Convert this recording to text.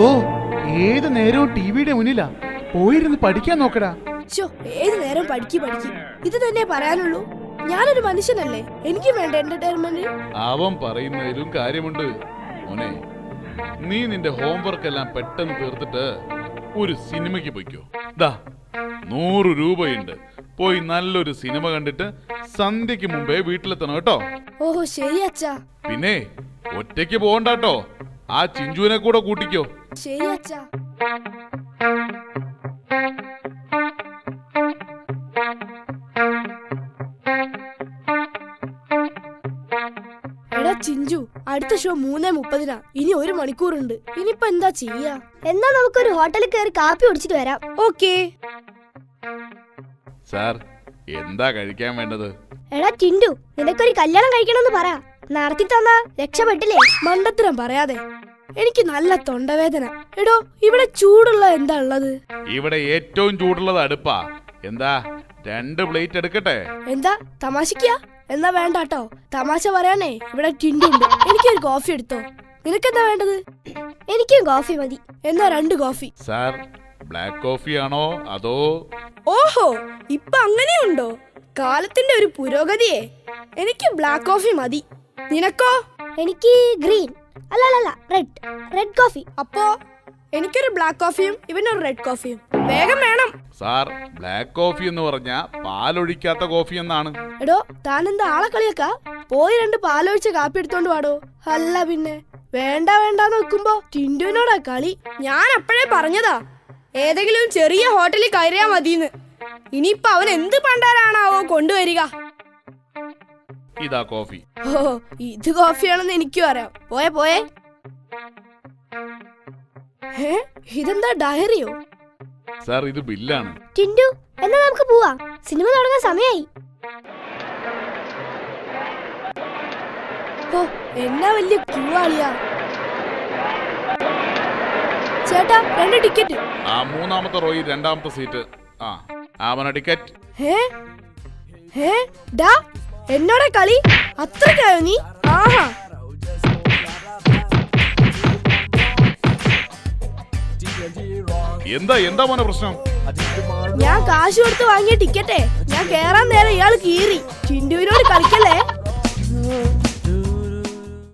ഓ, ഏത് നേരവും ടിവിയുടെ മുന്നിലാ. പോയിരുന്ന് പഠിക്കാൻ നോക്കടാ. ഏത് നേരം പഠിക്ക് ഇത് തന്നെ പറയാനുള്ളൂ. ഞാനൊരു മനുഷ്യനല്ലേ, എനിക്ക് വേണ്ട എന്റർടൈൻമെന്റ്. അവൻ പറയുന്നതിലും കാര്യമുണ്ട് മോനെ. നീ നിന്റെ ഹോംവർക്ക് എല്ലാം പെട്ടെന്ന് തീർത്തിട്ട് ഒരു സിനിമയ്ക്ക് പോയിക്കോ. ദാ 100 രൂപയുണ്ട്. പോയി നല്ലൊരു സിനിമ കണ്ടിട്ട് സന്ധ്യക്ക് മുമ്പേ വീട്ടിലെത്തണം കേട്ടോ. ഓഹോ ശരി അച്ഛാ. പിന്നെ ഒറ്റയ്ക്ക് പോകണ്ടാട്ടോ, ആ ചിഞ്ചുവിനെ കൂടെ കൂട്ടിക്കോ. ശരി അച്ഛാ. എടാ ചിഞ്ചു, അടുത്ത ഷോ 3:30. ഇനി 1 മണിക്കൂറുണ്ട്. ഇനിയിപ്പോ എന്താ ചെയ്യാ? എന്നാ നമുക്കൊരു ഹോട്ടലിൽ കയറി കാപ്പി കുടിച്ചിട്ട് വരാം. ഓക്കേ സാർ, എന്താ കഴിക്കാൻ വേണ്ടത്? എടാ ടിൻഡു, നിനക്കൊരു കല്യാണം കഴിക്കണമെന്ന് പറ. നടത്തി തന്നാ രക്ഷപ്പെട്ടില്ലേ? മണ്ടത്തരം പറയാതെ, എനിക്ക് നല്ല തൊണ്ടവേദന. എടോ, ഇവിടെ ചൂടുള്ള എന്താ ഉള്ളത്? ഇവിടെ ഏറ്റവും ചൂടുള്ളത് അടുപ്പാ. എന്താ 2 പ്ലേറ്റ് എടുക്കട്ടെ? എന്താ തമാശക്കാ? എന്നാ വേണ്ടാട്ടോ, തമാശ പറയാനേ ഇവിടെ ടിൻഡുണ്ട്. എനിക്കൊരു കോഫി എടുത്തോ. നിനക്കെന്താ വേണ്ടത്? എനിക്കും കോഫി മതി. എന്നാ 2 കോഫി. സാർ, ബ്ലാക്ക് കോഫി ആണോ അതോ? ഓഹോ, ഇപ്പൊ അങ്ങനെയുണ്ടോ? കാലത്തിന്റെ ഒരു പുരോഗതിയെ. എനിക്ക് ബ്ലാക്ക് കോഫി മതി. നിനക്കോ? എനിക്ക് ഗ്രീൻ, അല്ല റെഡ് കോഫി. അപ്പോ എനിക്കൊരു ബ്ലാക്ക് കോഫിയും ഇവനൊരു റെഡ് കോഫിയും. വേഗം വേണം. സാർ, ബ്ലാക്ക് കോഫി എന്ന് പറഞ്ഞാ പാലൊഴിക്കാത്ത കോഫി എന്നാണ്. എടോ, താനെന്താ ആളെ കളിയാക്കാ? പോയി 2 പാലൊഴിച്ച കാപ്പി എടുത്തോണ്ട് വാടോ. അല്ല പിന്നെ വേണ്ടാന്ന് വെക്കുമ്പോ ടിൻഡുവിനോടാ കളി. ഞാൻ അപ്പോഴേ പറഞ്ഞതാ ഏതെങ്കിലും ചെറിയ ഹോട്ടലിൽ കയറിയാ മതിന്ന്. ഇനിയിപ്പൊ അവൻ എന്ത് പണ്ടാരാണാവോ കൊണ്ടുവരിക. ഇതാ കോഫി. ഓ, ഇത് കോഫിയാണെന്ന് എനിക്കും അറിയാം. പോയേ. ഇതെന്താ ഡയറിയോ? സാർ, ഇത് ബില്ലാണ്. ടിൻഡു, എന്നാ നമുക്ക് പോവാം. സിനിമ തുടങ്ങാൻ സമയായി. ഓ, എന്നാ വലിയ ക്യൂ ആളിയാ. ചേട്ടാ, 2 ടിക്കറ്റ്. ആ 3ാമത്തെ റോയിൽ 2ാമത്തെ സീറ്റ്. അവന ടിക്കറ്റ്. ഡാ, എന്നോടെ കളി അത്രക്കായോ നീ? ആഹാ. എന്താ മോനെ പ്രശ്നം? ഞാൻ കാശ് കൊടുത്ത് വാങ്ങിയ ടിക്കറ്റേ, ഞാൻ കേറാൻ നേരം ഇയാൾ കീറി. ചിണ്ടുവിനോട് കളിക്കല്ലേ.